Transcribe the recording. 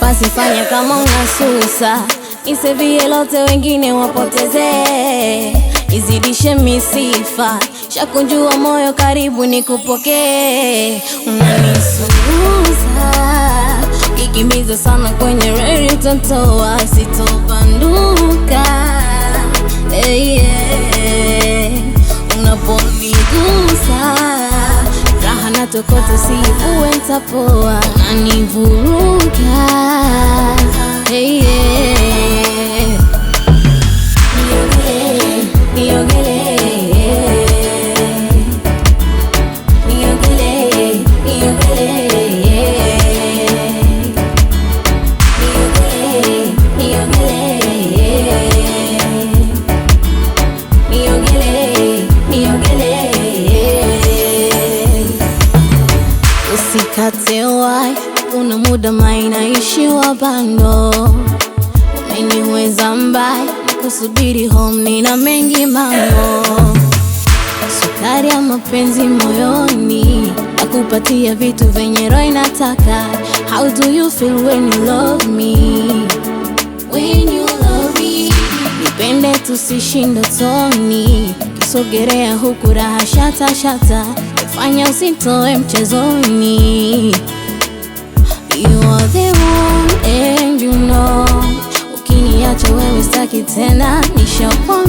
Basi fanya kama unasusa, nisevie lote wengine wapoteze, izidishe misifa, shakunjua moyo karibu nikupokee. Unanisusa, kikimbiza sana kwenye reli tontoa, sitobanduka. Unaponigusa raha na tokota, siuwe ntapoa, unanivuruga. Usikate wai, kuna muda mainaishiwa bando. Umeniweza mbaya, kusubiri home nina mengi mambo. Sukari ya mapenzi moyoni, nakupatia vitu venye roho inataka. How do you feel when you love me? When you love me, nipende tusishindo toni, kisogerea huku raha shata shata, fanya usitoe mchezoni. You are the one and you know, ukiniacha wewe sitaki tena, nishapo